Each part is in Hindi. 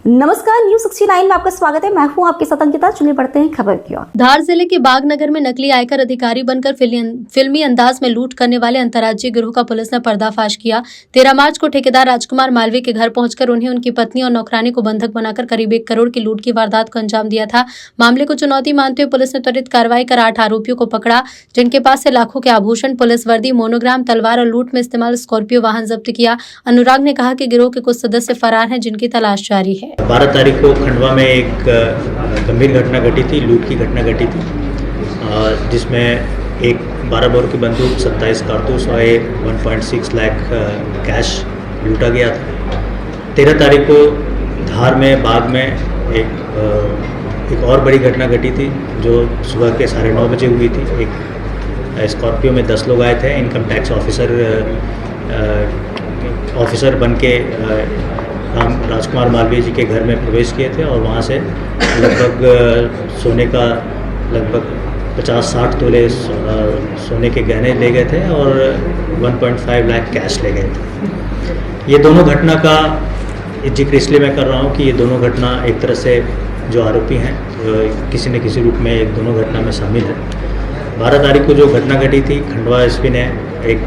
नमस्कार, न्यूज 69 में आपका स्वागत है। मैं हूं आपके साथ अंकिता। चलिए बढ़ते हैं खबर की ओर। धार जिले के बागनगर में नकली आयकर अधिकारी बनकर फिल्मी अंदाज में लूट करने वाले अंतर्राज्यीय गिरोह का पुलिस ने पर्दाफाश किया। 13 मार्च को ठेकेदार राजकुमार मालवीय के घर पहुंचकर उन्हें उनकी पत्नी और नौकरानी को बंधक बनाकर करीब 1 करोड़ की लूट की वारदात को अंजाम दिया था। मामले को चुनौती मानते हुए पुलिस ने त्वरित कार्रवाई कर 8 आरोपियों को पकड़ा, जिनके पास से लाखों के आभूषण, पुलिस वर्दी, मोनोग्राम, तलवार और लूट में इस्तेमाल स्कॉर्पियो वाहन जब्त किया। अनुराग ने कहा कि गिरोह के कुछ सदस्य फरार हैं, जिनकी तलाश जारी है। 12 तारीख को खंडवा में एक गंभीर घटना घटी थी, लूट की घटना घटी थी, जिसमें एक 12 बोर की बंदूक, 27 कारतूस और 1.6 लाख कैश लूटा गया था। 13 तारीख को धार में बाग में एक और बड़ी घटना घटी थी, जो सुबह के 9:30 बजे हुई थी। एक स्कॉर्पियो में 10 लोग आए थे। इनकम टैक्स ऑफिसर बन के राजकुमार मालवीय जी के घर में प्रवेश किए थे और वहाँ से लगभग सोने का लगभग 50-60 तोले सोने के गहने ले गए थे और 1.5 लाख कैश ले गए थे। ये दोनों घटना का जिक्र इसलिए मैं कर रहा हूँ कि ये दोनों घटना एक तरह से जो आरोपी हैं किसी न किसी रूप में एक दोनों घटना में शामिल है। 12 तारीख को जो घटना घटी थी, खंडवा एसपी ने एक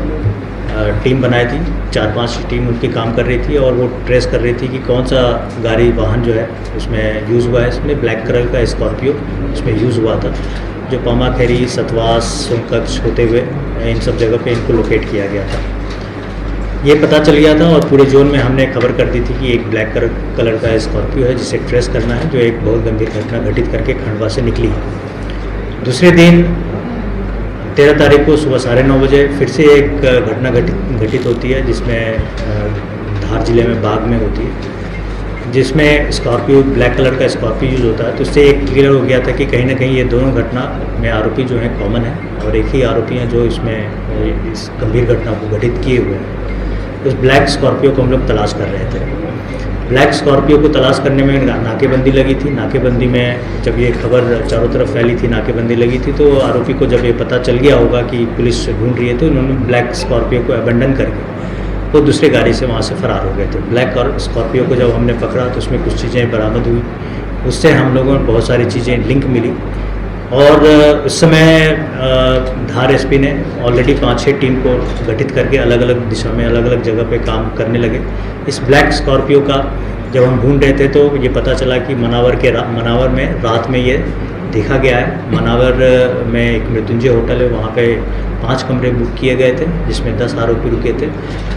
टीम बनाई थी। 4-5 टीम उनकी काम कर रही थी और वो ट्रेस कर रही थी कि कौन सा गाड़ी वाहन जो है उसमें यूज़ हुआ है। इसमें ब्लैक कलर का स्कॉर्पियो उसमें यूज़ हुआ था, जो पामाखेरी, सतवास, सोनकच्छ होते हुए इन सब जगह पे इनको लोकेट किया गया था। ये पता चल गया था और पूरे जोन में हमने खबर कर दी थी कि एक ब्लैक कलर का स्कॉर्पियो है, जिसे ट्रेस करना है, जो एक बहुत गंभीर घटना घटित करके खंडवा से निकली है। दूसरे दिन 13 तारीख को सुबह 9:30 बजे फिर से एक घटना घटित होती है, जिसमें धार जिले में बाग में होती है, जिसमें स्कॉर्पियो, ब्लैक कलर का स्कॉर्पियो यूज़ होता है। तो उससे एक क्लियर हो गया था कि कहीं ना कहीं ये दोनों घटना में आरोपी जो हैं कॉमन है और एक ही आरोपी हैं जो इसमें इस गंभीर घटना को घटित किए हुए हैं। उस ब्लैक स्कॉर्पियो को हम लोग तलाश कर रहे थे। ब्लैक स्कॉर्पियो को तलाश करने में नाकेबंदी लगी थी। नाकेबंदी में जब ये खबर चारों तरफ फैली थी, नाकेबंदी लगी थी, तो आरोपी को जब ये पता चल गया होगा कि पुलिस ढूंढ रही है, तो उन्होंने ब्लैक स्कॉर्पियो को अबंडन करके वो दूसरे गाड़ी से वहाँ से फरार हो गए थे। ब्लैक स्कॉर्पियो को जब हमने पकड़ा तो उसमें कुछ चीज़ें बरामद हुई। उससे हम लोगों को बहुत सारी चीज़ें लिंक मिली और उस समय धार एसपी ने ऑलरेडी 5-6 टीम को गठित करके अलग अलग दिशा में, अलग अलग जगह पे काम करने लगे। इस ब्लैक स्कॉर्पियो का जब हम ढूंढ रहे थे तो ये पता चला कि मनावर में रात में ये देखा गया है। मनावर में एक मृत्युंजय होटल है, वहाँ पे 5 कमरे बुक किए गए थे, जिसमें 10 आरोपी रुके थे।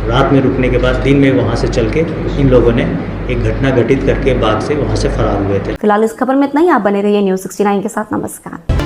रात में रुकने के बाद दिन में वहाँ से चल के इन लोगों ने एक घटना घटित करके बाग से वहाँ से फरार हुए थे। फिलहाल इस खबर में इतना ही। आप बने रहिए न्यूज 69 के साथ। नमस्कार।